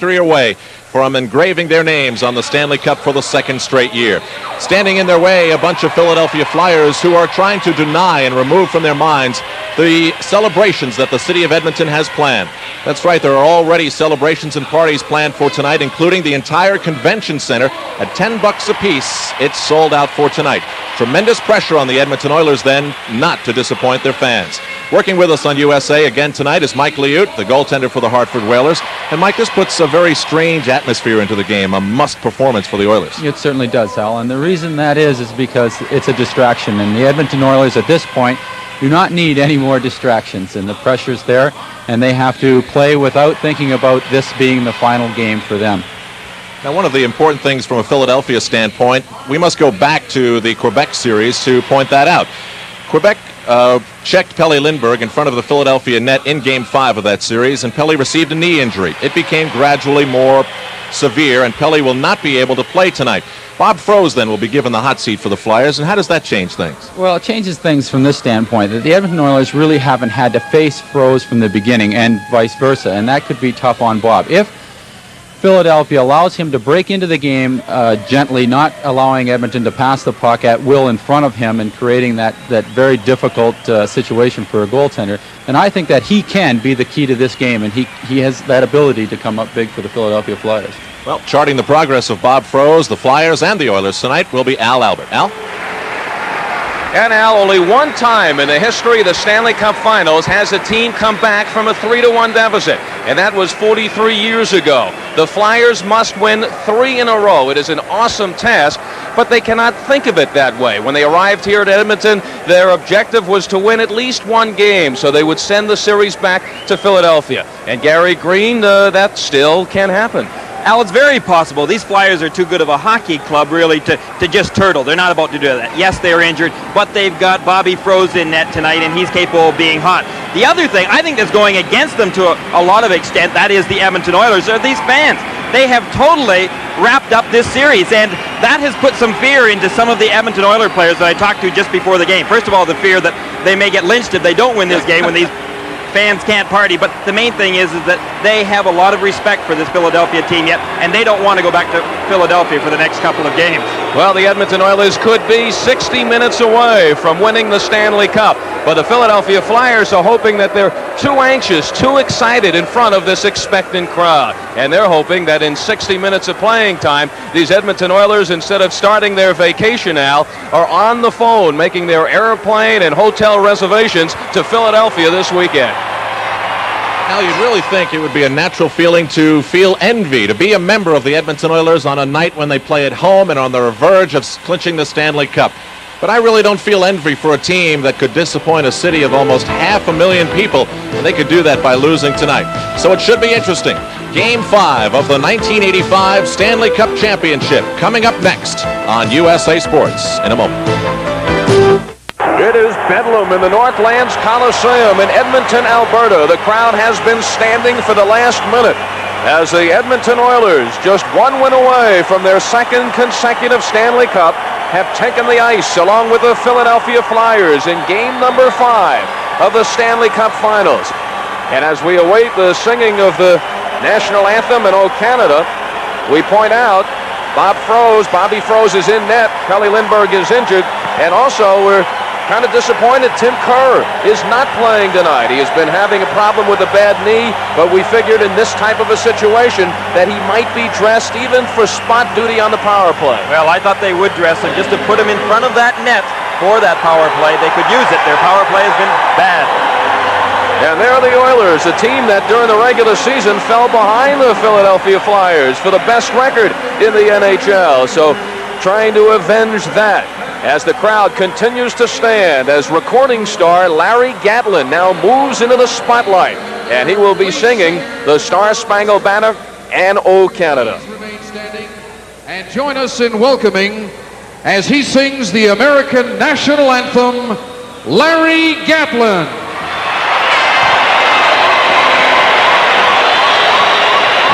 victory away from engraving their names on the Stanley Cup for the second straight year. Standing in their way, a bunch of Philadelphia Flyers who are trying to deny and remove from their minds the celebrations that the city of Edmonton has planned. That's right, there are already celebrations and parties planned for tonight, including the entire convention center at $10 a piece. It's sold out for tonight. Tremendous pressure on the Edmonton Oilers then not to disappoint their fans. Working with us on USA again tonight is Mike Liut, the goaltender for the Hartford Whalers. And Mike, this puts a very strange atmosphere into the game, a must performance for the Oilers. It certainly does, Hal. And the reason that is because it's a distraction. And the Edmonton Oilers at this point do not need any more distractions. And the pressure's there, and they have to play without thinking about this being the final game for them. Now, one of the important things from a Philadelphia standpoint, we must go back to the Quebec series to point that out. Quebec checked Pelle Lindbergh in front of the Philadelphia net in Game 5 of that series, and Pelle received a knee injury. It became gradually more severe, and Pelle will not be able to play tonight. Bob Froese then will be given the hot seat for the Flyers, and how does that change things? Well, it changes things from this standpoint that the Edmonton Oilers really haven't had to face Froese from the beginning, and vice versa, and that could be tough on Bob. If Philadelphia allows him to break into the game gently, not allowing Edmonton to pass the puck at will in front of him and creating that very difficult situation for a goaltender, then I think that he can be the key to this game, and he has that ability to come up big for the Philadelphia Flyers. Well, charting the progress of Bob Froese, the Flyers, and the Oilers tonight will be Al Albert. Al? And Al, only one time in the history of the Stanley Cup Finals has a team come back from a 3-1 deficit, and that was 43 years ago. The Flyers must win 3 in a row. It is an awesome task, but they cannot think of it that way. When they arrived here at Edmonton, their objective was to win at least one game, so they would send the series back to Philadelphia. And Gary Green, that still can happen. Al, it's very possible. These Flyers are too good of a hockey club, really, to just turtle. They're not about to do that. Yes, they're injured, but they've got Bobby Froese in net tonight, and he's capable of being hot. The other thing, I think that's going against them to a lot of extent, that is the Edmonton Oilers, are these fans. They have totally wrapped up this series, and that has put some fear into some of the Edmonton Oilers players that I talked to just before the game. First of all, the fear that they may get lynched if they don't win this game when these fans can't party, but the main thing is that they have a lot of respect for this Philadelphia team yet, and they don't want to go back to Philadelphia for the next couple of games. Well, the Edmonton Oilers could be 60 minutes away from winning the Stanley Cup, but the Philadelphia Flyers are hoping that they're too anxious, too excited in front of this expectant crowd, and they're hoping that in 60 minutes of playing time, these Edmonton Oilers, instead of starting their vacation, Al, are on the phone making their airplane and hotel reservations to Philadelphia this weekend. Now, you'd really think it would be a natural feeling to feel envy, to be a member of the Edmonton Oilers on a night when they play at home and on the verge of clinching the Stanley Cup. But I really don't feel envy for a team that could disappoint a city of almost 500,000 people, and they could do that by losing tonight. So it should be interesting. Game 5 of the 1985 Stanley Cup Championship coming up next on USA Sports in a moment. It is Bedlam in the Northlands Coliseum in Edmonton, Alberta. The crowd has been standing for the last minute as the Edmonton Oilers, just one win away from their second consecutive Stanley Cup, have taken the ice along with the Philadelphia Flyers in game number 5 of the Stanley Cup Finals. And as we await the singing of the national anthem in O Canada, we point out Bobby Froese is in net, Pelle Lindbergh is injured, and also we're kind of disappointed Tim Kerr is not playing tonight. He has been having a problem with a bad knee, but we figured in this type of a situation that he might be dressed even for spot duty on the power play. Well, I thought they would dress him just to put him in front of that net for that power play. They could use it. Their power play has been bad. And there are the Oilers, a team that during the regular season fell behind the Philadelphia Flyers for the best record in the NHL. So trying to avenge that as the crowd continues to stand as recording star Larry Gatlin now moves into the spotlight, and he will be singing the Star-Spangled Banner and O Canada. And join us in welcoming, as he sings the American National Anthem, Larry Gatlin.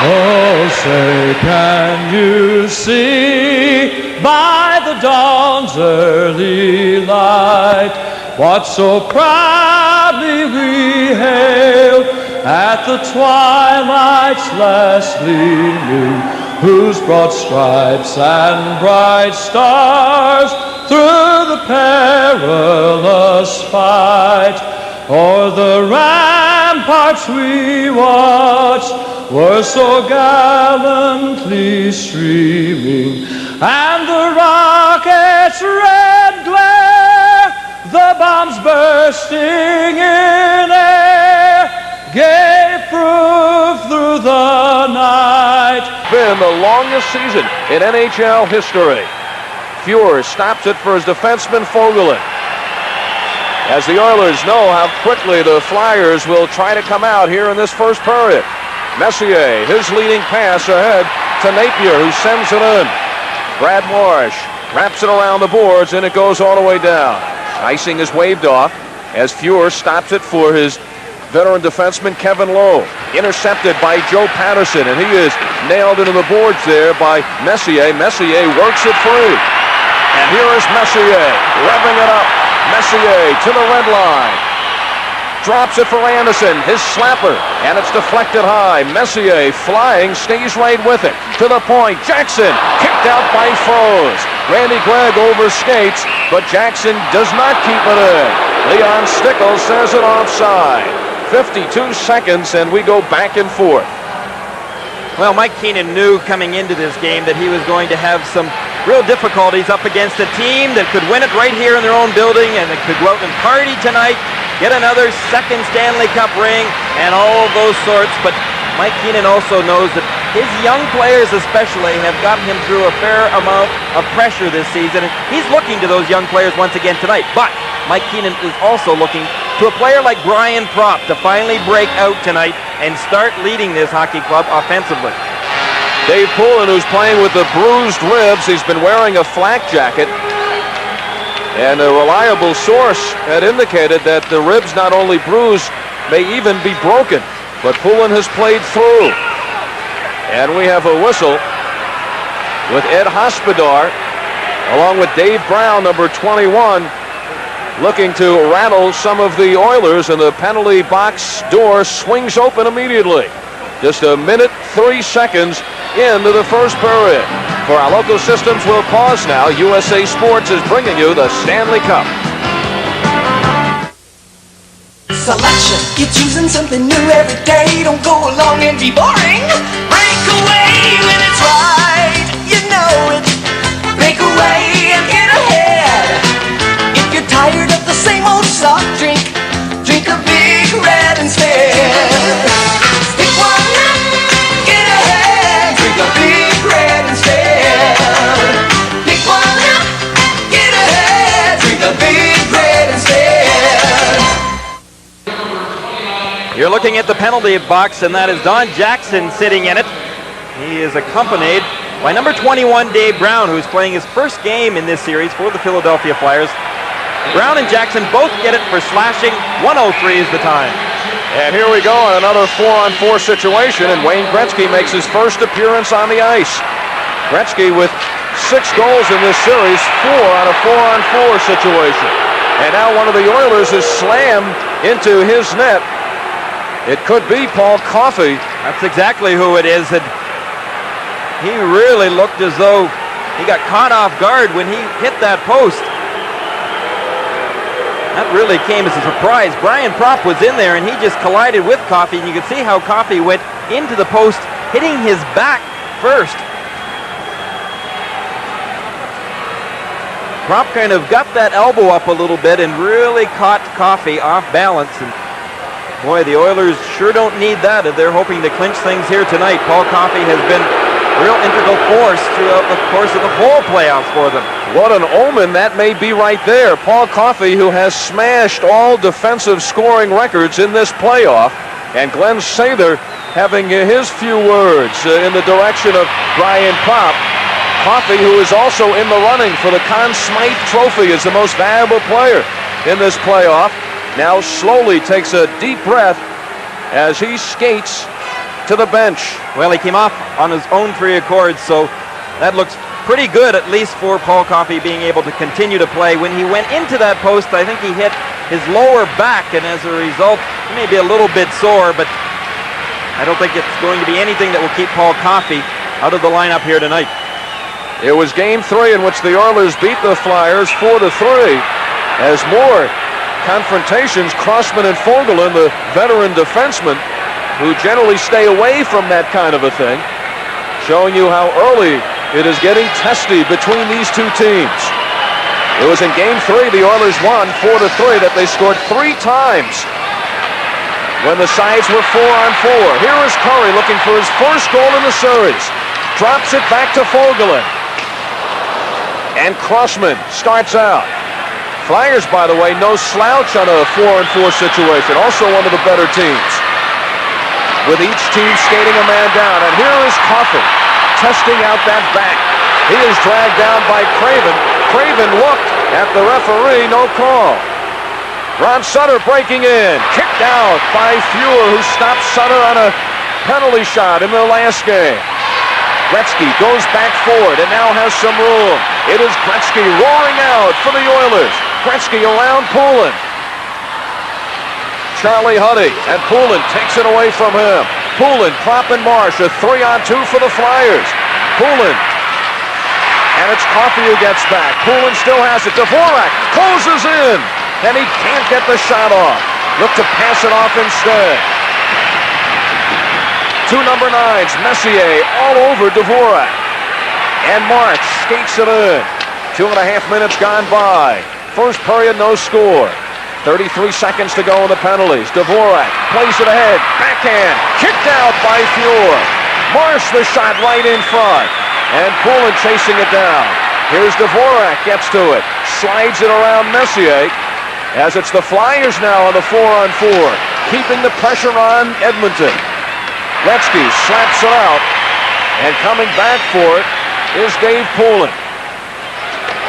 Oh, say, can you see by the dawn's early light what so proudly we hailed at the twilight's last gleaming, whose broad stripes and bright stars through the perilous fight o'er the ramparts we watched were so gallantly streaming, and the rocket's red glare, the bombs bursting in air, gave proof through the night. Been the longest season in NHL history. Fuhr stops it for his defenseman Fogelin, as the Oilers know how quickly the Flyers will try to come out here in this first period. Messier, his leading pass ahead to Napier, who sends it in. Brad Marsh wraps it around the boards, and it goes all the way down. Icing is waved off as Fuhr stops it for his veteran defenseman Kevin Lowe. Intercepted by Joe Patterson, and he is nailed into the boards there by Messier. Messier works it free. And here is Messier, revving it up. Messier to the red line. Drops it for Anderson, his slapper, and it's deflected high. Messier flying, stays right with it. To the point, Jackson, kicked out by Froze. Randy Gregg overskates, but Jackson does not keep it in. Leon Stickles says it offside. 52 seconds, and we go back and forth. Well, Mike Keenan knew coming into this game that he was going to have some real difficulties up against a team that could win it right here in their own building and that could go out and party tonight, get another second Stanley Cup ring, and all of those sorts. But Mike Keenan also knows that his young players especially have gotten him through a fair amount of pressure this season, and he's looking to those young players once again tonight. But Mike Keenan is also looking to a player like Brian Propp to finally break out tonight and start leading this hockey club offensively. Dave Poulin, who's playing with the bruised ribs, he's been wearing a flak jacket, and a reliable source had indicated that the ribs not only bruised, may even be broken, but Poulin has played through. And we have a whistle with Ed Hospodar along with Dave Brown, number 21, looking to rattle some of the Oilers, and the penalty box door swings open immediately. Just a minute, 3 seconds into the first period. For our local systems, we'll pause now. USA Sports is bringing you the Stanley Cup. Selection, you're choosing something new every day. Don't go along and be boring. Break away when it's right. You know it. Break away and get ahead. If you're tired of the same old soft drink, drink a Big Red instead. Stick one up, get ahead. Drink a Big Red instead. Pick one up, get ahead. Drink a Big Red instead. You're looking at the penalty box, and that is Don Jackson sitting in it. He is accompanied by number 21, Dave Brown, who's playing his first game in this series for the Philadelphia Flyers. Brown and Jackson both get it for slashing. 1:03 is the time. And here we go on another 4-on-4 situation, and Wayne Gretzky makes his first appearance on the ice. Gretzky with 6 goals in this series, 4 on a 4-on-4 situation. And now one of the Oilers is slammed into his net. It could be Paul Coffey. That's exactly who it is. And he really looked as though he got caught off guard when he hit that post. That really came as a surprise. Brian Propp was in there, and he just collided with Coffey, and you could see how Coffey went into the post, hitting his back first. Propp kind of got that elbow up a little bit and really caught Coffey off balance. And boy, the Oilers sure don't need that if they're hoping to clinch things here tonight. Paul Coffey has been a real integral force throughout the course of the whole playoffs for them. What an omen that may be right there. Paul Coffey, who has smashed all defensive scoring records in this playoff, and Glenn Sather having his few words in the direction of Brian Propp. Coffey, who is also in the running for the Conn Smythe Trophy, is the most valuable player in this playoff. Now slowly takes a deep breath as he skates to the bench. Well, he came off on his own free accord, so that looks pretty good, at least for Paul Coffey being able to continue to play. When he went into that post, I think he hit his lower back, and as a result, he may be a little bit sore, but I don't think it's going to be anything that will keep Paul Coffey out of the lineup here tonight. It was Game 3 in which the Oilers beat the Flyers 4-3. As more confrontations, Crossman and Fogelin, the veteran defenseman, who generally stay away from that kind of a thing, showing you how early it is getting testy between these two teams. It was in Game 3 the Oilers won 4-3 that they scored 3 times when the sides were 4-on-4. Here is Curry looking for his first goal in the series. Drops it back to Fogelin. And Crossman starts out. Flyers, by the way, no slouch on a 4-on-4 situation. Also one of the better teams, with each team skating a man down. And here is Coffey testing out that back. He is dragged down by Craven. Craven looked at the referee, no call. Ron Sutter breaking in. Kicked out by Fuhr, who stopped Sutter on a penalty shot in their last game. Gretzky goes back forward and now has some room. It is Gretzky roaring out for the Oilers. Gretzky around Poulin. Charlie Huddy, and Poulin takes it away from him. Poulin, Klopp and Marsh, a 3-on-2 for the Flyers. Poulin, and it's Coffey who gets back. Poulin still has it. Dvorak closes in, and he can't get the shot off. Look to pass it off instead. 2 number 9s, Messier all over Dvorak. And March skates it in. 2.5 minutes gone by. First period, no score. 33 seconds to go in the penalties. Dvorak plays it ahead. Backhand. Kicked out by Fuhr. Marsh the shot right in front. And Poulin chasing it down. Here's Dvorak. Gets to it. Slides it around Messier. As it's the Flyers now on the 4-on-4. Keeping the pressure on Edmonton. Gretzky slaps it out. And coming back for it is Dave Poulin.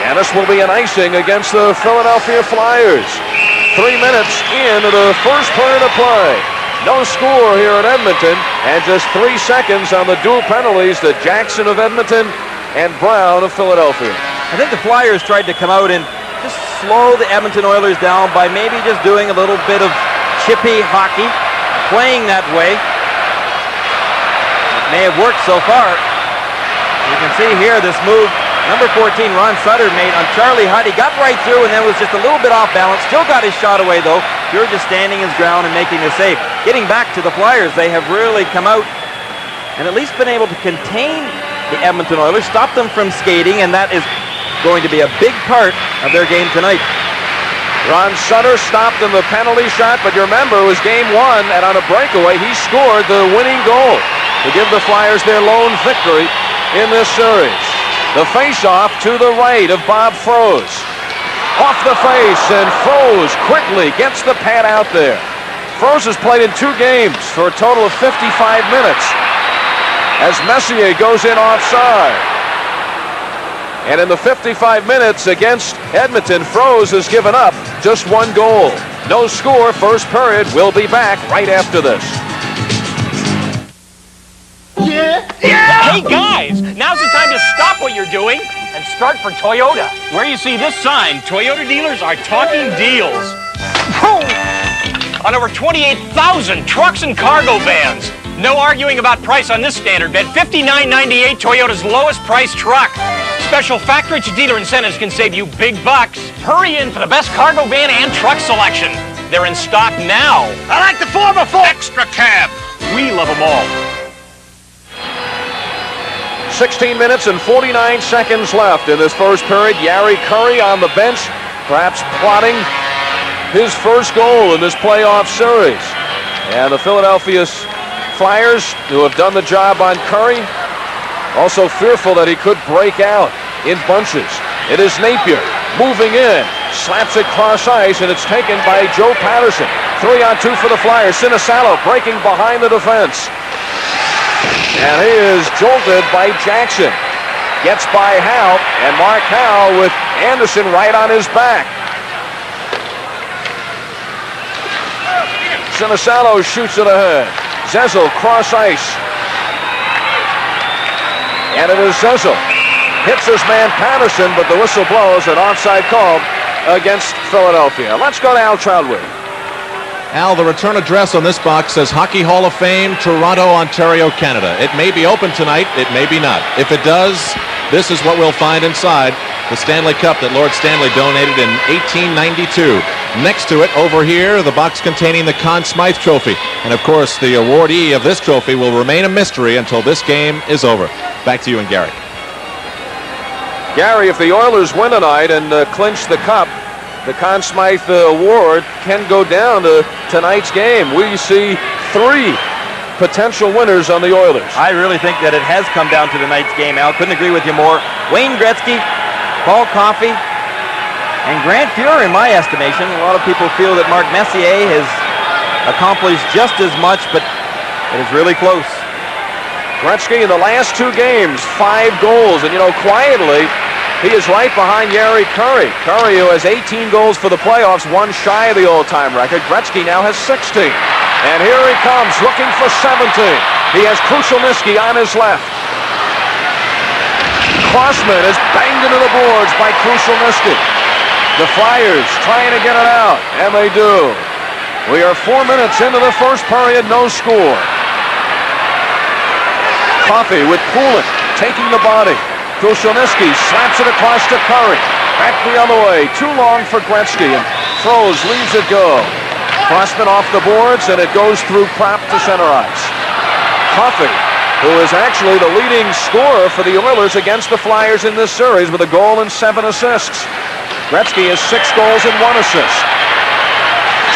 And this will be an icing against the Philadelphia Flyers. 3 minutes into the first period of play. No score here in Edmonton, and just 3 seconds on the dual penalties to Jackson of Edmonton and Brown of Philadelphia. I think the Flyers tried to come out and just slow the Edmonton Oilers down by maybe just doing a little bit of chippy hockey, playing that way. It may have worked so far. You can see here this move number 14, Ron Sutter, made on Charlie Huddy. Got right through and then was just a little bit off balance. Still got his shot away, though. Pure just standing his ground and making the save. Getting back to the Flyers, they have really come out and at least been able to contain the Edmonton Oilers, stop them from skating, and that is going to be a big part of their game tonight. Ron Sutter stopped in the penalty shot, but you remember it was Game 1, and on a breakaway, he scored the winning goal to give the Flyers their lone victory in this series. The face-off to the right of Bob Froese. Off the face, and Froese quickly gets the pad out there. Froese has played in 2 games for a total of 55 minutes as Messier goes in offside. And in the 55 minutes against Edmonton, Froese has given up just 1 goal. No score, first period. We'll be back right after this. Hey guys, now's the time to stop what you're doing and start for Toyota. Where you see this sign, Toyota dealers are talking deals. On over 28,000 trucks and cargo vans. No arguing about price on this standard bed. $59.98, Toyota's lowest price truck. Special factory to dealer incentives can save you big bucks. Hurry in for the best cargo van and truck selection. They're in stock now. I like the 4x4 extra cab. We love them all. 16 minutes and 49 seconds left in this first period. Yari Curry on the bench, perhaps plotting his first goal in this playoff series. And the Philadelphia Flyers, who have done the job on Curry, also fearful that he could break out in bunches. It is Napier moving in, slaps it cross ice, and it's taken by Joe Patterson. 3-on-2 for the Flyers. Sinisalo breaking behind the defense. And he is jolted by Jackson. Gets by Howe, and Mark Howe with Anderson right on his back. Sinisalo shoots it ahead. Zezel cross ice. And it is Zezel. Hits his man Patterson, but the whistle blows, an offside call against Philadelphia. Let's go to Al Troutwig. Al, the return address on this box says Hockey Hall of Fame, Toronto, Ontario, Canada. It may be open tonight, it may be not. If it does, this is what we'll find inside the Stanley Cup that Lord Stanley donated in 1892. Next to it, over here, the box containing the Conn Smythe Trophy. And of course, the awardee of this trophy will remain a mystery until this game is over. Back to you and Gary. Gary, if the Oilers win tonight and clinch the Cup, the Conn Smythe Award can go down to tonight's game. We see 3 potential winners on the Oilers. I really think that it has come down to tonight's game, Al. Couldn't agree with you more. Wayne Gretzky, Paul Coffey, and Grant Fuhr, in my estimation. A lot of people feel that Mark Messier has accomplished just as much, but it is really close. Gretzky in the last 2 games, 5 goals. And, you know, quietly, he is right behind Jari Kurri. Kurri, who has 18 goals for the playoffs, 1 shy of the all-time record. Gretzky now has 16. And here he comes, looking for 17. He has Krushelnyski on his left. Crossman is banged into the boards by Krushelnyski. The Flyers trying to get it out, and they do. We are 4 minutes into the first period, no score. Coffey with Poulin taking the body. Krushelnyski slaps it across to Kurri. Back the other way. Too long for Gretzky, and Froze leaves it go. Crossman off the boards, and it goes through Propp to center ice. Coffey, who is actually the leading scorer for the Oilers against the Flyers in this series with a goal and 7 assists. Gretzky has 6 goals and 1 assist.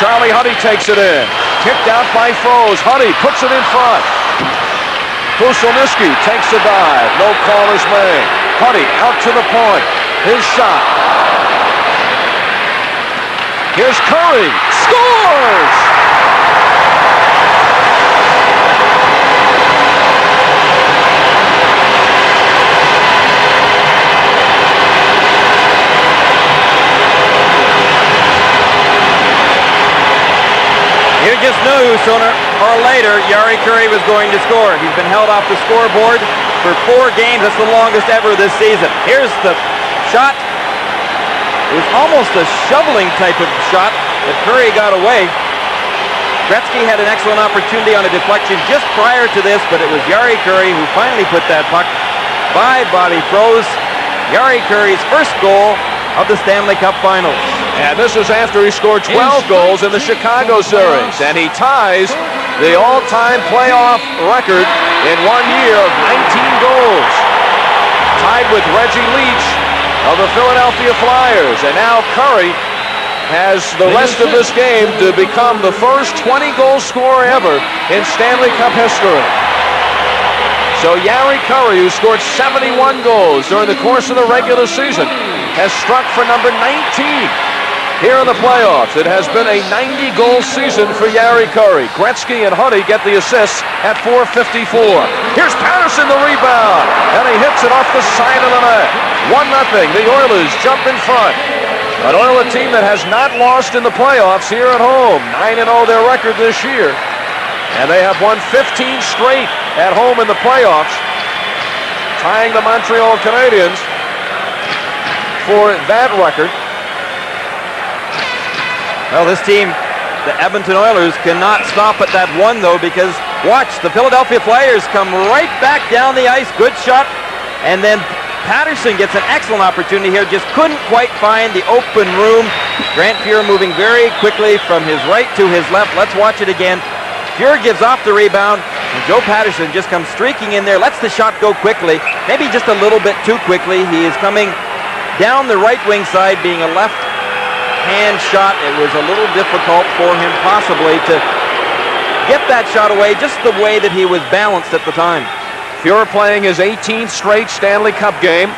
Charlie Huddy takes it in. Kicked out by Froze. Huddy puts it in front. Krushelnyski takes a dive. No call is made. Huddy out to the point. His shot. Here's Kurri. Scores! You just knew sooner or later Jari Kurri was going to score. He's been held off the scoreboard for 4 games. That's the longest ever this season. Here's the shot. It was almost a shoveling type of shot that Kurri got away. Gretzky had an excellent opportunity on a deflection just prior to this, but it was Jari Kurri who finally put that puck by Bobby Froze. Jari Kurri's first goal of the Stanley Cup Finals. And this is after he scored 12 goals in the Chicago series. And he ties the all-time playoff record in 1 year of 19 goals. Tied with Reggie Leach of the Philadelphia Flyers. And now Kurri has the rest of this game to become the first 20-goal scorer ever in Stanley Cup history. So Jari Kurri, who scored 71 goals during the course of the regular season, has struck for number 19. Here in the playoffs, it has been a 90-goal season for Jari Kurri. Gretzky and Huddy get the assists at 4:54. Here's Patterson, the rebound, and he hits it off the side of the net. 1-0. The Oilers jump in front. An Oilers team that has not lost in the playoffs here at home. 9-0 their record this year. And they have won 15 straight at home in the playoffs, tying the Montreal Canadiens for that record. Well, this team, the Edmonton Oilers, cannot stop at that one, though, because watch, the Philadelphia Flyers come right back down the ice. Good shot. And then Patterson gets an excellent opportunity here. Just couldn't quite find the open room. Grant Fuhr moving very quickly from his right to his left. Let's watch it again. Fuhr gives off the rebound, and Joe Patterson just comes streaking in there, lets the shot go quickly, maybe just a little bit too quickly. He is coming down the right wing side, being a left-hand shot. It was a little difficult for him possibly to get that shot away, just the way that he was balanced at the time. Fuhr playing his 18th straight Stanley Cup game.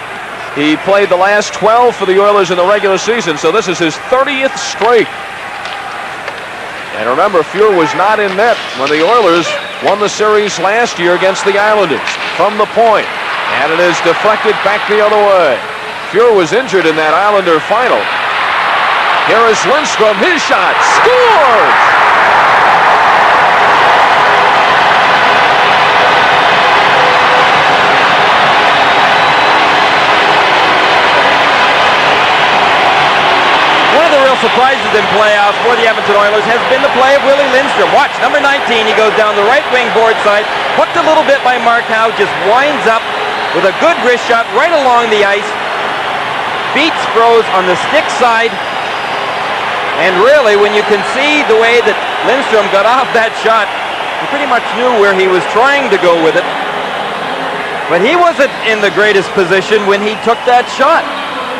He played the last 12 for the Oilers in the regular season, so this is his 30th straight. And remember, Fuhr was not in net when the Oilers won the series last year against the Islanders from the point. And it is deflected back the other way. Fuhr was injured in that Islander final. Here is Lindstrom, his shot, scores! surprises in playoffs for the Edmonton Oilers has been the play of Willie Lindstrom. Watch, number 19, he goes down the right wing board side, hooked a little bit by Mark Howe, just winds up with a good wrist shot right along the ice, beats Froese on the stick side, and really, when you can see the way that Lindstrom got off that shot, he pretty much knew where he was trying to go with it. But he wasn't in the greatest position when he took that shot.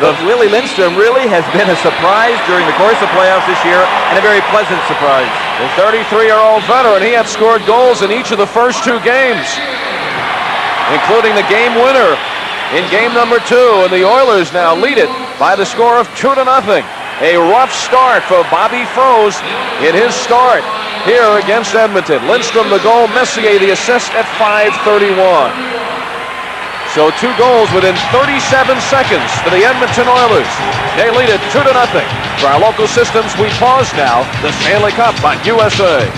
But Willie Lindstrom really has been a surprise during the course of playoffs this year, and a very pleasant surprise. The 33-year-old veteran, he had scored goals in each of the first 2 games, including the game winner in game number 2, and the Oilers now lead it by the score of 2-0. A rough start for Bobby Froese in his start here against Edmonton. Lindstrom the goal, Messier the assist at 5:31. So 2 goals within 37 seconds for the Edmonton Oilers. They lead it 2-0. For our local systems, we pause now. The Stanley Cup on USA.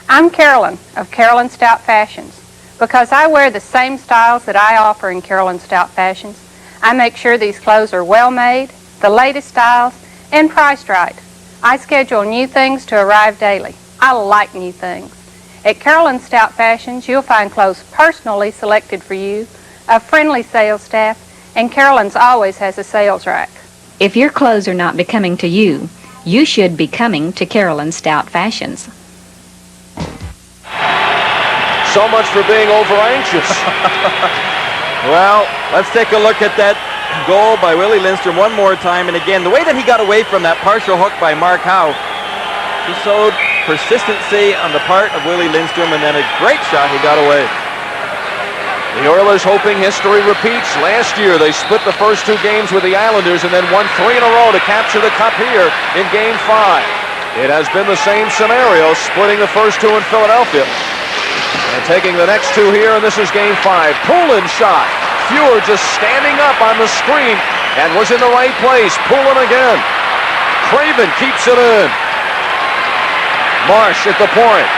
I'm Carolyn of Carolyn Stout Fashions. Because I wear the same styles that I offer in Carolyn Stout Fashions, I make sure these clothes are well made, the latest styles, and priced right. I schedule new things to arrive daily. I like new things. At Carolyn Stout Fashions, you'll find clothes personally selected for you, a friendly sales staff, and Carolyn's always has a sales rack. If your clothes are not becoming to you, you should be coming to Carolyn Stout Fashions. So much for being over-anxious. Well, let's take a look at that goal by Willie Lindstrom one more time. And again, the way that he got away from that partial hook by Mark Howe, he showed persistency on the part of Willie Lindstrom, and then a great shot, he got away. The Oilers hoping history repeats. Last year, they split the first 2 games with the Islanders and then won 3 in a row to capture the Cup here in Game 5. It has been the same scenario, splitting the first 2 in Philadelphia and taking the next 2 here, and this is Game 5. Poulin shot. Fuhr just standing up on the screen and was in the right place. Poulin again. Craven keeps it in. Marsh at the point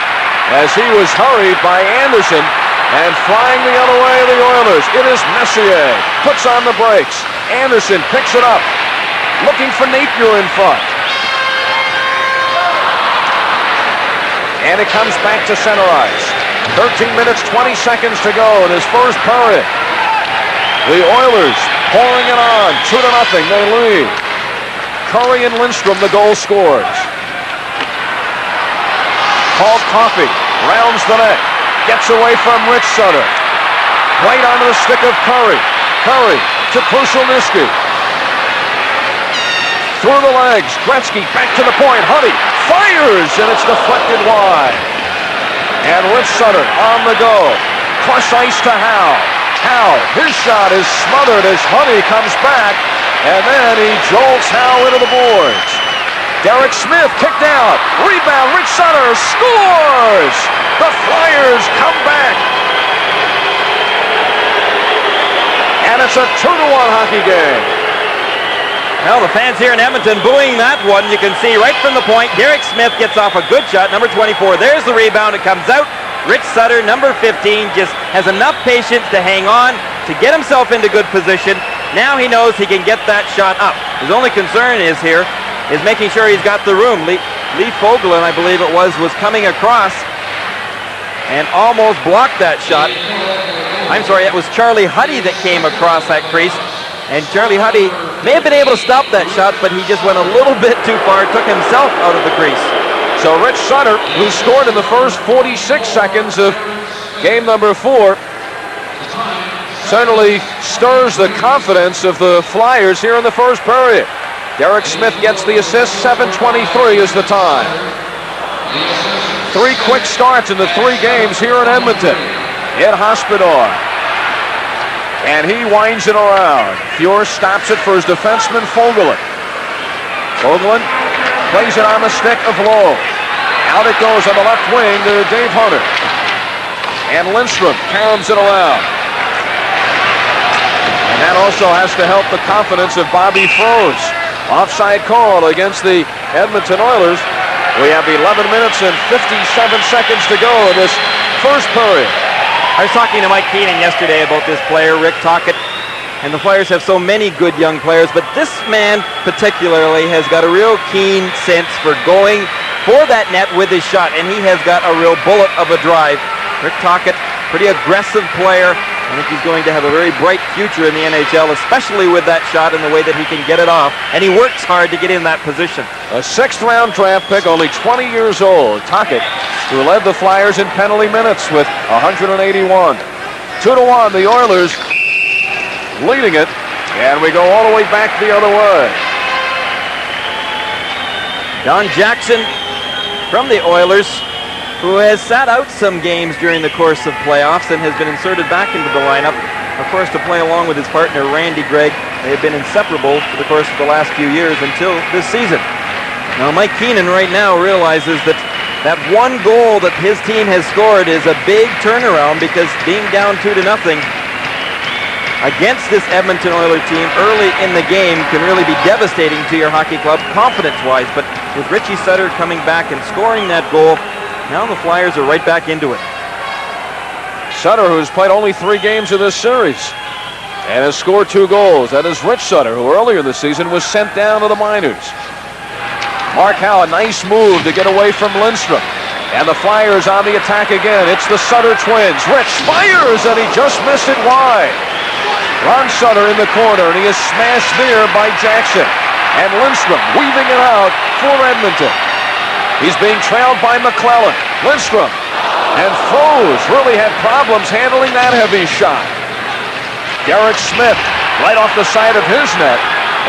as he was hurried by Anderson, and flying the other way of the Oilers, it is Messier. Puts on the brakes. Anderson picks it up, looking for Napier in front. And it comes back to center ice. 13 minutes, 20 seconds to go in his first period. The Oilers pouring it on. 2-0, they lead. Curry and Lindstrom, the goal scorers. Paul Coffey rounds the net. Gets away from Rich Sutter. Right onto the stick of Curry. Curry to Krushelnyski. Through the legs. Gretzky back to the point. Huddy fires, and it's deflected wide. And Rich Sutter on the go. Cross ice to Howe. Howe, his shot is smothered as Huddy comes back, and then he jolts Howe into the boards. Derek Smith kicked out. Rebound, Rich Sutter scores! The Flyers come back. And it's a 2-1 hockey game. Well, the fans here in Edmonton booing that one. You can see right from the point, Derek Smith gets off a good shot, number 24. There's the rebound. It comes out. Rich Sutter, number 15, just has enough patience to hang on, to get himself into good position. Now he knows he can get that shot up. His only concern is making sure he's got the room. Lee Fogelin, I believe it was coming across and almost blocked that shot. I'm sorry, it was Charlie Huddy that came across that crease. And Charlie Huddy may have been able to stop that shot, but he just went a little bit too far, took himself out of the crease. So Rich Sutter, who scored in the first 46 seconds of game number 4, certainly stirs the confidence of the Flyers here in the first period. Derek Smith gets the assist. 7:23 is the time. 3 quick starts in the 3 games here in Edmonton. Ed Hospodar. And he winds it around. Fuhr stops it for his defenseman, Fogelin. Fogelin plays it on the stick of Lowe. Out it goes on the left wing to Dave Hunter. And Lindstrom caroms it around. And that also has to help the confidence of Bobby Froese. Offside call against the Edmonton Oilers. We have 11 minutes and 57 seconds to go in this first period. I was talking to Mike Keenan yesterday about this player, Rick Tocchet, and the Flyers have so many good young players, but this man particularly has got a real keen sense for going for that net with his shot, and he has got a real bullet of a drive. Rick Tocchet, pretty aggressive player. I think he's going to have a very bright future in the NHL, especially with that shot and the way that he can get it off. And he works hard to get in that position. A 6th-round draft pick, only 20 years old. Tocchet, who led the Flyers in penalty minutes with 181. 2-1, the Oilers leading it. And we go all the way back the other way. Don Jackson from the Oilers, who has sat out some games during the course of playoffs and has been inserted back into the lineup, of course, to play along with his partner, Randy Gregg. They have been inseparable for the course of the last few years until this season. Now, Mike Keenan right now realizes that that one goal that his team has scored is a big turnaround, because being down 2-0 against this Edmonton Oilers team early in the game can really be devastating to your hockey club confidence-wise. But with Richie Sutter coming back and scoring that goal, now the Flyers are right back into it. Sutter, who's played only 3 games in this series and has scored 2 goals. That is Rich Sutter, who earlier this season was sent down to the minors. Mark Howe, a nice move to get away from Lindstrom. And the Flyers on the attack again. It's the Sutter twins. Rich fires, and he just missed it wide. Ron Sutter in the corner, and he is smashed there by Jackson. And Lindstrom weaving it out for Edmonton. He's being trailed by McClellan. Lindstrom and Froese really had problems handling that heavy shot. Garrett Smith right off the side of his net.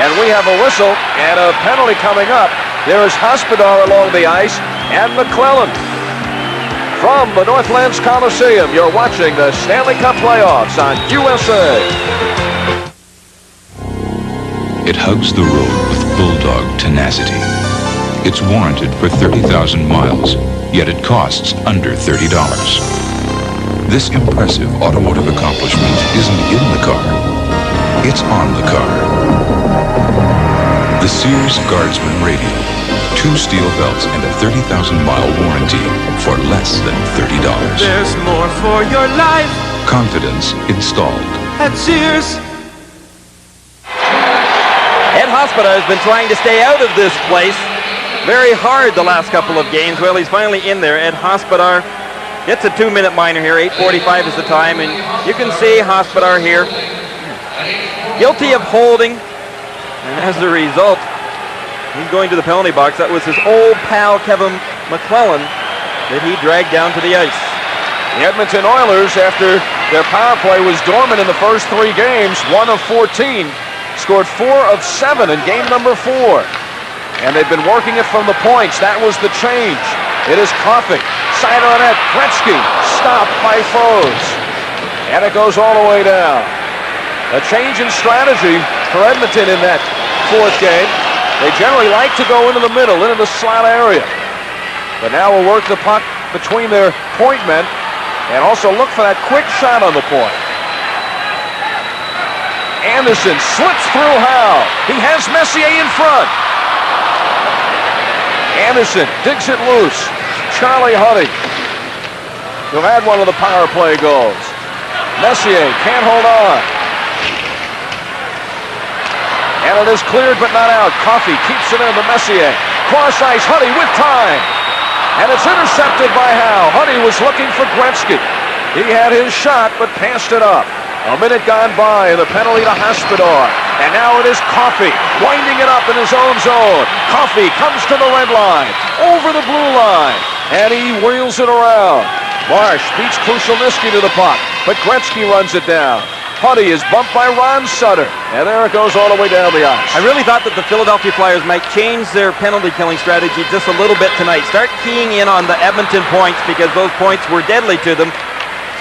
And we have a whistle and a penalty coming up. There is Hospodar along the ice and McClellan. From the Northlands Coliseum, you're watching the Stanley Cup playoffs on USA. It hugs the road with bulldog tenacity. It's warranted for 30,000 miles, yet it costs under $30. This impressive automotive accomplishment isn't in the car, it's on the car. The Sears Guardsman Radio. 2 steel belts and a 30,000-mile warranty for less than $30. There's more for your life. Confidence installed. At Sears. Ed Hospodar has been trying to stay out of this place very hard the last couple of games. Well, he's finally in there. Ed Hospodar gets a 2-minute minor here. 8:45 is the time, and you can see Hospodar here guilty of holding, and as a result, he's going to the penalty box. That was his old pal Kevin McClellan that he dragged down to the ice. The Edmonton Oilers, after their power play was dormant in the first 3 games, 1 of 14, scored 4 of 7 in game number 4. And they've been working it from the points. That was the change. It is Coffey. Side on net. Gretzky. Stopped by Froese. And it goes all the way down. A change in strategy for Edmonton in that 4th game. They generally like to go into the middle, into the slot area. But now we'll work the puck between their point men and also look for that quick shot on the point. Anderson slips through Howe. He has Messier in front. Anderson digs it loose. Charlie Huddy, who had one of the power play goals. Messier can't hold on. And it is cleared but not out. Coffey keeps it in to Messier. Cross ice, Huddy with time. And it's intercepted by Howe. Huddy was looking for Gretzky. He had his shot but passed it up. A minute gone by, and the penalty to Hospodar. And now it is Coffey winding it up in his own zone. Coffey comes to the red line, over the blue line, and he wheels it around. Marsh beats Krushelnyski to the puck, but Gretzky runs it down. Huddy is bumped by Ron Sutter, and there it goes all the way down the ice. I really thought that the Philadelphia Flyers might change their penalty-killing strategy just a little bit tonight. Start keying in on the Edmonton points, because those points were deadly to them,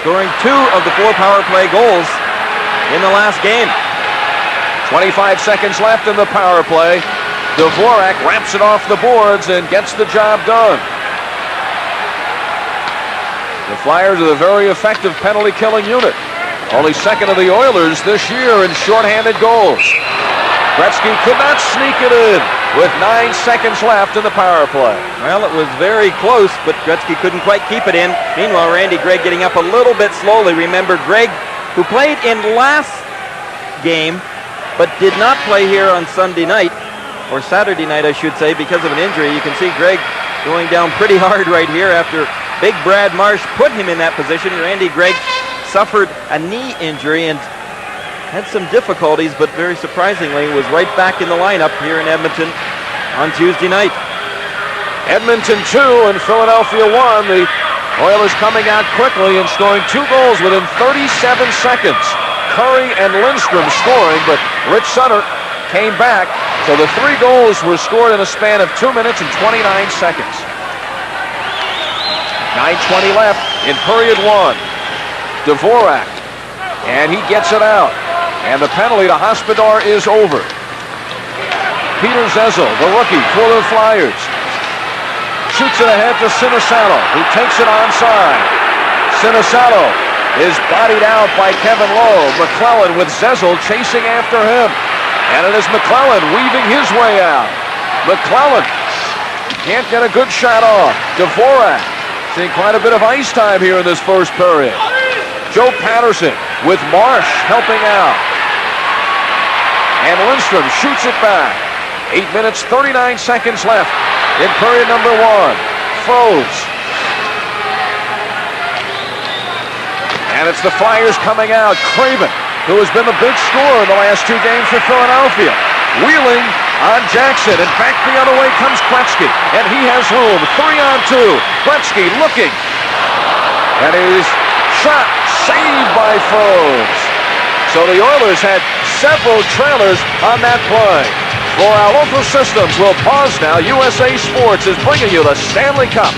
scoring 2 of the 4 power play goals in the last game. 25 seconds left in the power play. Dvorak wraps it off the boards and gets the job done. The Flyers are a very effective penalty-killing unit. Only second of the Oilers this year in shorthanded goals. Gretzky could not sneak it in with 9 seconds left in the power play. Well, it was very close, but Gretzky couldn't quite keep it in. Meanwhile, Randy Gregg getting up a little bit slowly. Remember, Gregg, who played in last game, but did not play here on Sunday night, or Saturday night, I should say, because of an injury. You can see Greg going down pretty hard right here after Big Brad Marsh put him in that position. Randy Gregg suffered a knee injury and had some difficulties, but very surprisingly was right back in the lineup here in Edmonton on Tuesday night. Edmonton 2 and Philadelphia 1. The Oilers coming out quickly and scoring 2 goals within 37 seconds. Curry and Lindstrom scoring, but Rich Sutter came back. So the 3 goals were scored in a span of 2 minutes and 29 seconds. 9:20 left in period 1. Dvorak, and he gets it out. And the penalty to Hospodar is over. Peter Zezel, the rookie for the Flyers, shoots it ahead to Sinisalo, who takes it onside. Sinisalo is bodied out by Kevin Lowe. McClellan with Zezel chasing after him. And it is McClellan weaving his way out. McClellan can't get a good shot off. Dvorak seeing quite a bit of ice time here in this first period. Joe Patterson with Marsh helping out. And Lindstrom shoots it back. 8 minutes, 39 seconds left in period number 1. Froze. And it's the Flyers coming out. Craven, who has been the big scorer in the last 2 games for Philadelphia. Wheeling on Jackson, and back the other way comes Gretzky. And he has room. 3-on-2. Gretzky looking. And his shot saved by Froze. So the Oilers had several trailers on that play. For our local systems, we'll pause now. USA Sports is bringing you the Stanley Cup.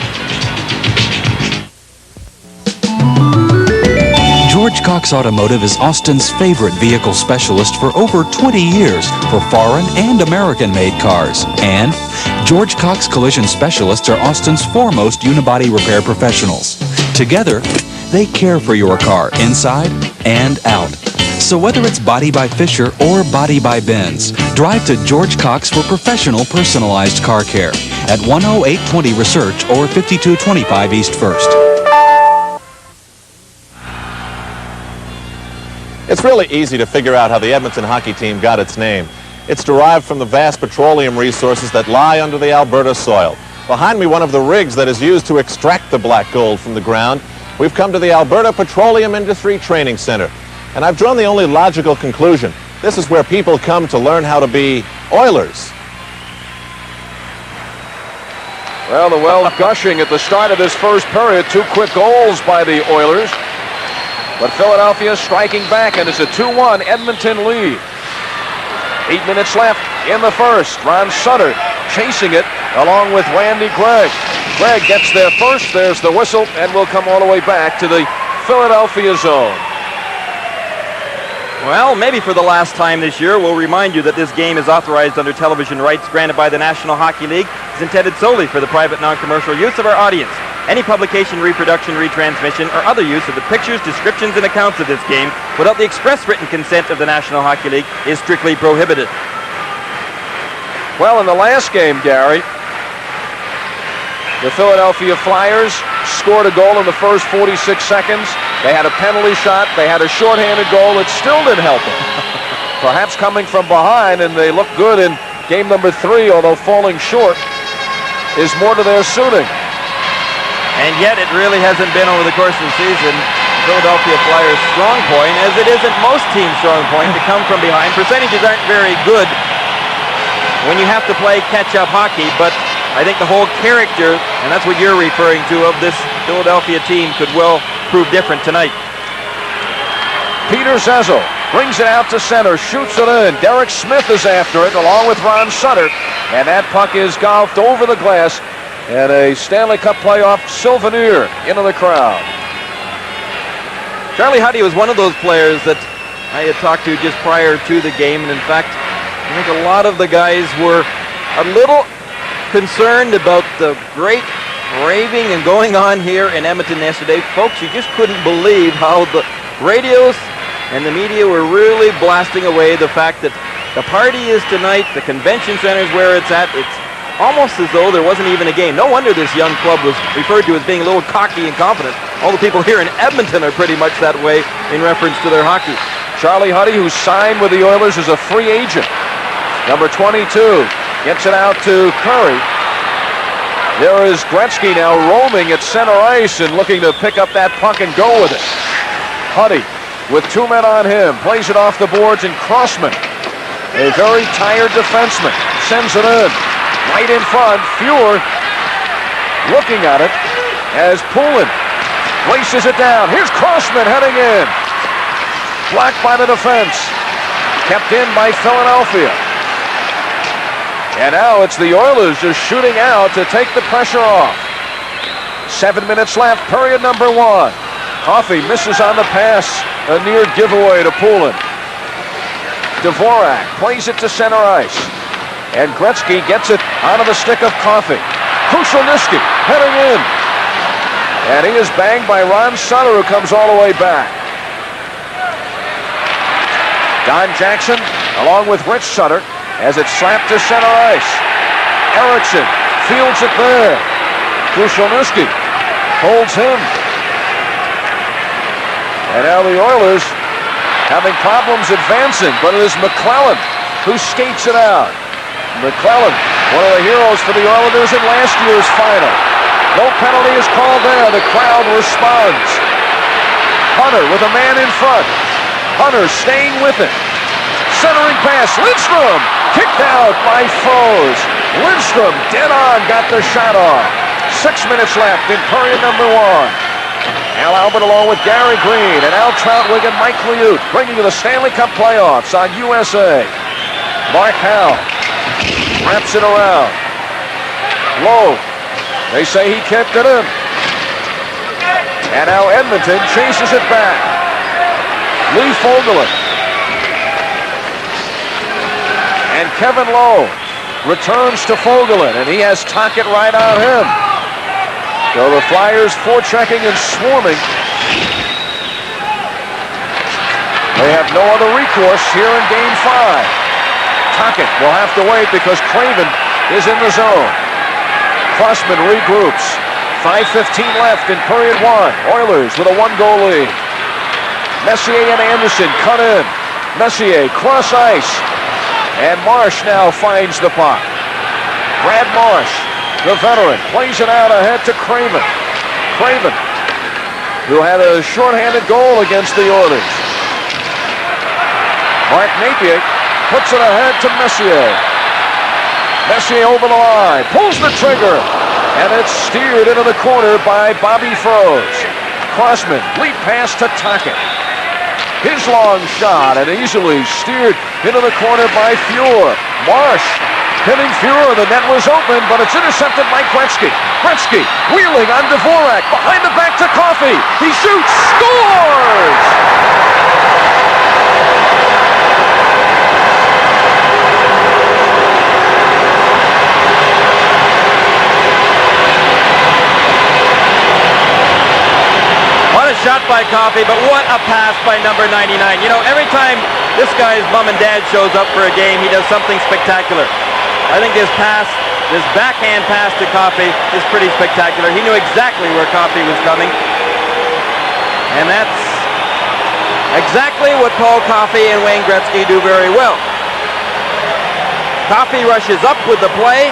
George Cox Automotive is Austin's favorite vehicle specialist for over 20 years for foreign and American-made cars. And George Cox Collision Specialists are Austin's foremost unibody repair professionals. Together, they care for your car inside and out. So whether it's Body by Fisher or Body by Benz, drive to George Cox for professional personalized car care at 10820 Research or 5225 East 1st. It's really easy to figure out how the Edmonton hockey team got its name. It's derived from the vast petroleum resources that lie under the Alberta soil. Behind me, one of the rigs that is used to extract the black gold from the ground. We've come to the Alberta Petroleum Industry Training Center. And I've drawn the only logical conclusion. This is where people come to learn how to be Oilers. Well, the well gushing at the start of this first period. 2 quick goals by the Oilers. But Philadelphia striking back, and it's a 2-1 Edmonton lead. 8 minutes left in the first. Ron Sutter chasing it along with Randy Gregg. Gregg gets there first. There's the whistle, and we'll come all the way back to the Philadelphia zone. Well, maybe for the last time this year, we'll remind you that this game is authorized under television rights granted by the National Hockey League. It's intended solely for the private, non-commercial use of our audience. Any publication, reproduction, retransmission, or other use of the pictures, descriptions, and accounts of this game without the express written consent of the National Hockey League is strictly prohibited. Well, in the last game, Gary, the Philadelphia Flyers scored a goal in the first 46 seconds. They had a penalty shot. They had a shorthanded goal. It still didn't help them. Perhaps coming from behind, and they look good in game number 3, although falling short is more to their suiting. And yet it really hasn't been over the course of the season Philadelphia Flyers' strong point, as it isn't most teams' strong point, to come from behind. Percentages aren't very good when you have to play catch-up hockey, but I think the whole character, and that's what you're referring to, of this Philadelphia team could well prove different tonight. Peter Zezel brings it out to center, shoots it in. Derek Smith is after it, along with Ron Sutter, and that puck is golfed over the glass, and a Stanley Cup playoff souvenir into the crowd. Charlie Huddy was one of those players that I had talked to just prior to the game, and in fact, I think a lot of the guys were a little concerned about the great raving and going on here in Edmonton yesterday. Folks, you just couldn't believe how the radios and the media were really blasting away the fact that the party is tonight, the convention center is where it's at. It's almost as though there wasn't even a game. No wonder this young club was referred to as being a little cocky and confident. All the people here in Edmonton are pretty much that way in reference to their hockey. Charlie Huddy, who signed with the Oilers as a free agent. Number 22 gets it out to Curry. There is Gretzky now roaming at center ice and looking to pick up that puck and go with it. Huddy, with 2 men on him, plays it off the boards, and Crossman, a very tired defenseman, sends it in. Right in front, Fuhr looking at it as Poulin places it down. Here's Crossman heading in. Blocked by the defense. Kept in by Philadelphia. And now it's the Oilers just shooting out to take the pressure off. 7 minutes left, period number 1. Coffey misses on the pass. A near giveaway to Poulin. Dvorak plays it to center ice. And Gretzky gets it out of the stick of Coffey. Krushelnyski heading in. And he is banged by Ron Sutter, who comes all the way back. Don Jackson, along with Rich Sutter, as it's slapped to center ice. Eriksson fields it there. Krushelnyski holds him. And now the Oilers having problems advancing, but it is McClellan who skates it out. McClellan, one of the heroes for the Oilers in last year's final. No penalty is called there. The crowd responds. Hunter with a man in front. Hunter staying with it. Centering pass. Lindstrom kicked out by Froese. Lindstrom dead on, got the shot off. 6 minutes left in period number 1. Al Albert along with Gary Green and Al Troutwig and Mike Liut bringing you the Stanley Cup playoffs on USA. Mark Howe wraps it around. Low. They say he kicked it in. And now Edmonton chases it back. Lee Fogelin. And Kevin Lowe returns to Fogelin, and he has Tocchet right on him. So the Flyers forechecking and swarming. They have no other recourse here in Game 5. Tocchet will have to wait because Craven is in the zone. Crossman regroups. 5:15 left in period 1. Oilers with a 1-goal lead. Messier and Anderson cut in. Messier cross ice. And Marsh now finds the puck. Brad Marsh, the veteran, plays it out ahead to Craven. Craven, who had a shorthanded goal against the Oilers. Mark Napier puts it ahead to Messier. Messier over the line, pulls the trigger, and it's steered into the corner by Bobby Froese. Crossman, lead pass to Tocchet. His long shot and easily steered into the corner by Fuhr. Marsh hitting Fuhr. The net was open, but it's intercepted by Gretzky. Gretzky wheeling on Dvorak. Behind the back to Coffey. He shoots. Scores! Shot by Coffey, but what a pass by number 99. You know, every time this guy's mom and dad shows up for a game, he does something spectacular. I think this pass, this backhand pass to Coffey is pretty spectacular. He knew exactly where Coffey was coming. And that's exactly what Paul Coffey and Wayne Gretzky do very well. Coffey rushes up with the play,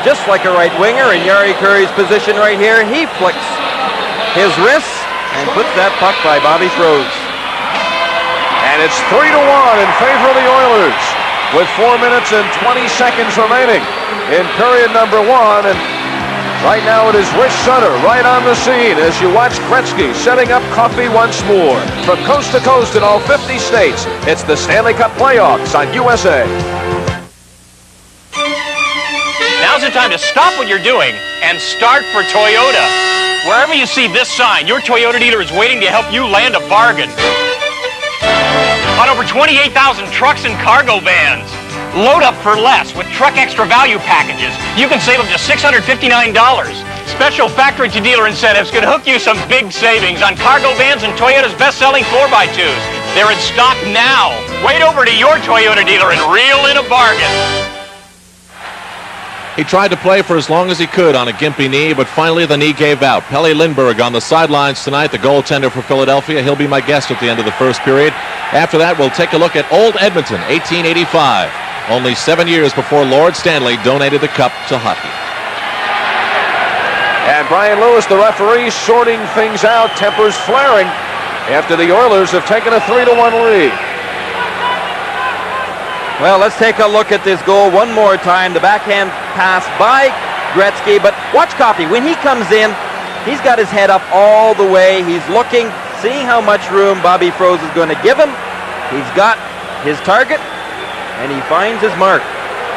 just like a right winger, in Yari Curry's position right here. He flicks his wrists and puts that puck by Bobby Froese. And it's 3-1 in favor of the Oilers with 4 minutes and 20 seconds remaining in period number 1. And right now it is Rich Sutter right on the scene as you watch Gretzky setting up Coffey once more. From coast to coast in all 50 states, it's the Stanley Cup playoffs on USA. Now's the time to stop what you're doing and start for Toyota. Wherever you see this sign, your Toyota dealer is waiting to help you land a bargain. On over 28,000 trucks and cargo vans. Load up for less with Truck Extra Value packages. You can save up to $659. Special factory-to-dealer incentives could hook you some big savings on cargo vans and Toyota's best-selling 4x2s. They're in stock now. Wait over to your Toyota dealer and reel in a bargain. He tried to play for as long as he could on a gimpy knee, but finally the knee gave out. Pelle Lindbergh on the sidelines tonight, the goaltender for Philadelphia. He'll be my guest at the end of the first period. After that, we'll take a look at Old Edmonton, 1885. Only 7 years before Lord Stanley donated the cup to hockey. And Brian Lewis, the referee, sorting things out, tempers flaring after the Oilers have taken a 3-1 lead. Well, let's take a look at this goal one more time. The backhand pass by Gretzky, but watch Coffey. When he comes in, he's got his head up all the way. He's looking, seeing how much room Bobby Froese is going to give him. He's got his target, and he finds his mark.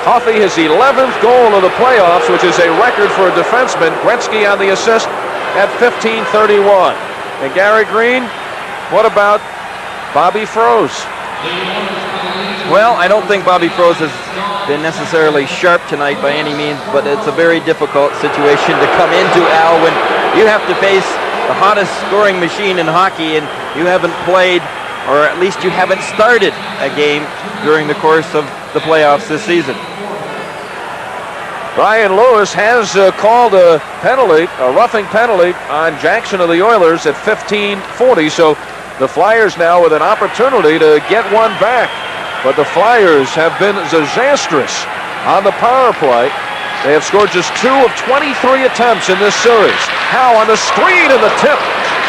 Coffey, his 11th goal of the playoffs, which is a record for a defenseman. Gretzky on the assist at 15:31. And Gary Green, what about Bobby Froese? Well, I don't think Bobby Froese has been necessarily sharp tonight by any means, but it's a very difficult situation to come into, Al, when you have to face the hottest scoring machine in hockey and you haven't played, or at least you haven't started a game during the course of the playoffs this season. Brian Lewis has called a penalty, a roughing penalty on Jackson of the Oilers at 15:40, so the Flyers now with an opportunity to get one back. But the Flyers have been disastrous on the power play. They have scored just 2 of 23 attempts in this series. Howe on the screen and the tip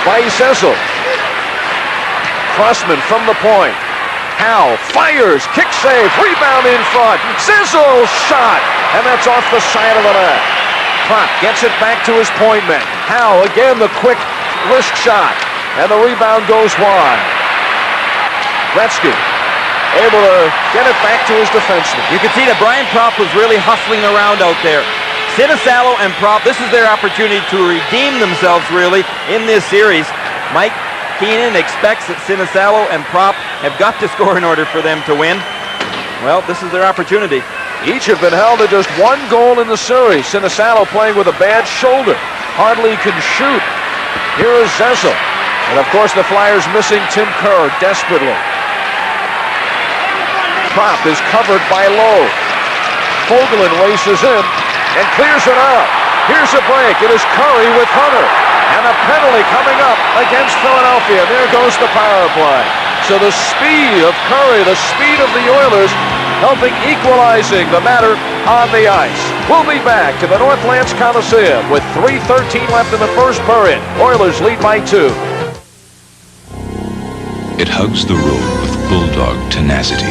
by Cecil. Crossman from the point. Howe fires, kick save, rebound in front. Cecil shot, and that's off the side of the net. Propp gets it back to his point man. Howe again the quick wrist shot, and the rebound goes wide. Gretzky able to get it back to his defenseman. You can see that Brian Propp was really hustling around out there. Sinisalo and Propp, this is their opportunity to redeem themselves really in this series. Mike Keenan expects that Sinisalo and Propp have got to score in order for them to win. Well, this is their opportunity. Each have been held to just 1 goal in the series. Sinisalo playing with a bad shoulder. Hardly can shoot. Here is Cecil. And of course the Flyers missing Tim Kerr desperately. Propp is covered by Lowe. Fogelin races in and clears it out. Here's a break. It is Curry with Hunter. And a penalty coming up against Philadelphia. There goes the power play. So the speed of Curry, the speed of the Oilers, helping equalizing the matter on the ice. We'll be back to the Northlands Coliseum with 3:13 left in the first period. Oilers lead by 2. It hugs the road with bulldog tenacity.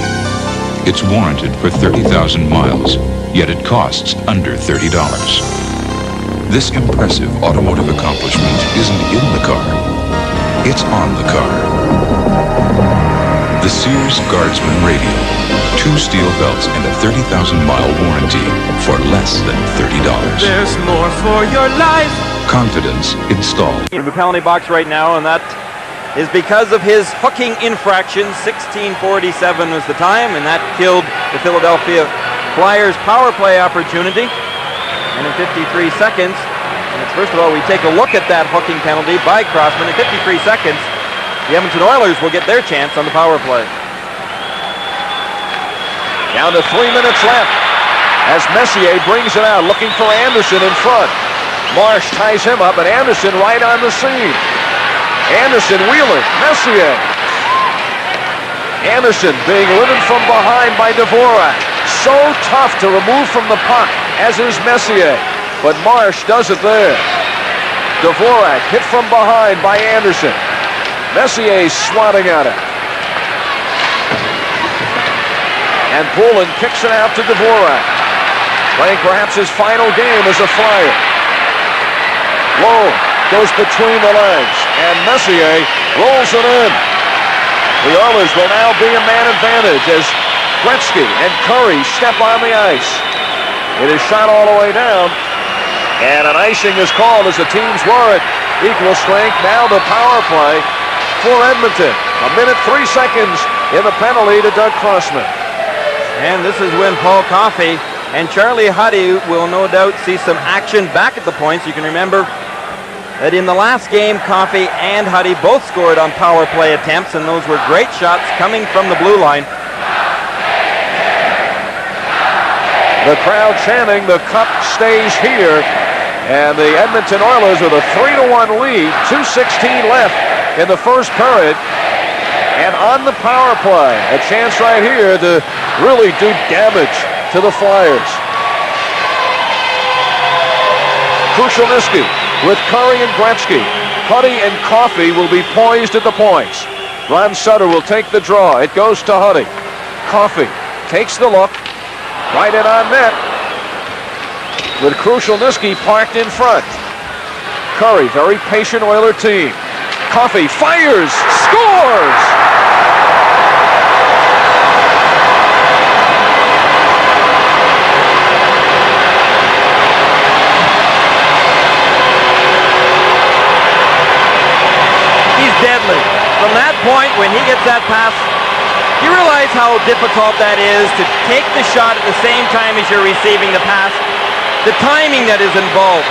It's warranted for 30,000 miles, yet it costs under $30. This impressive automotive accomplishment isn't in the car, it's on the car. The Sears Guardsman Radio. 2 steel belts and a 30,000-mile warranty for less than $30. There's more for your life. Confidence installed. In the penalty box right now, and that is because of his hooking infraction. 16:47 was the time, and that killed the Philadelphia Flyers power play opportunity. And in 53 seconds, first of all, we take a look at that hooking penalty by Crossman. In 53 seconds, the Edmonton Oilers will get their chance on the power play. Down to 3 minutes left as Messier brings it out, looking for Anderson in front. Marsh ties him up, and Anderson right on the scene. Anderson wheeling, Messier. Anderson being driven from behind by Dvorak. So tough to remove from the puck, as is Messier. But Marsh does it there. Dvorak hit from behind by Anderson. Messier swatting at it. And Poulin kicks it out to Dvorak. Playing perhaps his final game as a Flyer. Lowe goes between the legs, and Messier rolls it in. The Oilers will now be a man advantage as Gretzky and Curry step on the ice. It is shot all the way down, and an icing is called as the teams were at equal strength. Now the power play for Edmonton. 1 minute 3 seconds in the penalty to Doug Crossman. And this is when Paul Coffey and Charlie Huddy will no doubt see some action back at the points. You can remember that in the last game, Coffey and Huddy both scored on power play attempts, and those were great shots coming from the blue line. The The crowd chanting, the cup stays here. And the Edmonton Oilers with a 3-1 lead, 2:16 left in the first period. And on the power play, a chance right here to really do damage to the Flyers. Krushelnyski with Curry and Gretzky. Huddy and Coffey will be poised at the points. Ron Sutter will take the draw. It goes to Huddy. Coffey takes the look. Right in on net. With Krushelnyski parked in front. Curry, very patient Oiler team. Coffey fires, scores! He's deadly. From that point, when he gets that pass, you realize how difficult that is to take the shot at the same time as you're receiving the pass. The timing that is involved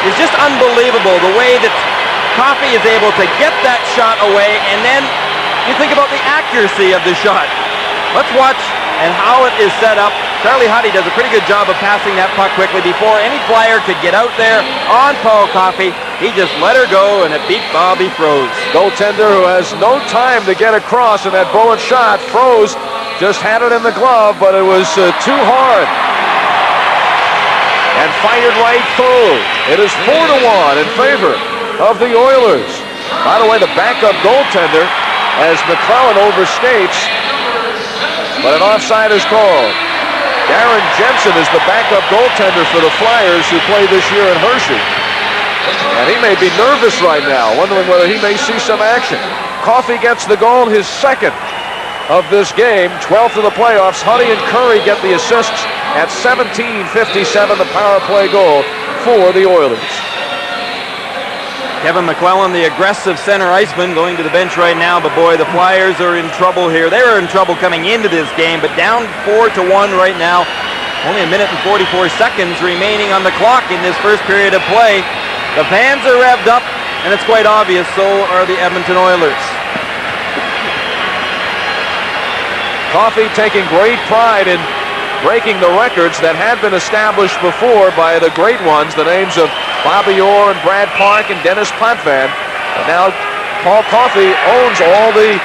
is just unbelievable. The way that Coffey is able to get that shot away, and then you think about the accuracy of the shot. Let's watch and how it is set up. Charlie Huddy does a pretty good job of passing that puck quickly before any Flyer could get out there on Paul Coffey. He just let her go, and it beat Bobby Froese. Goaltender who has no time to get across in that bullet shot. Froese just had it in the glove, but it was too hard. And fired right through. It is 4-1 in favor of the Oilers. By the way, the backup goaltender, as McClellan overstates, but an offside is called. Darren Jensen is the backup goaltender for the Flyers who play this year in Hershey. And he may be nervous right now, wondering whether he may see some action. Coffey gets the goal, his second of this game, 12th of the playoffs. Huddy and Curry get the assists at 17:57, the power play goal for the Oilers. Kevin McClellan, the aggressive center iceman, going to the bench right now, but boy, the Flyers are in trouble here. They were in trouble coming into this game, but down 4-1 right now. Only 1 minute and 44 seconds remaining on the clock in this first period of play. The fans are revved up, and it's quite obvious, so are the Edmonton Oilers. Coffey taking great pride in breaking the records that had been established before by the great ones, the names of Bobby Orr and Brad Park and Dennis Potvin. But now Paul Coffey owns all the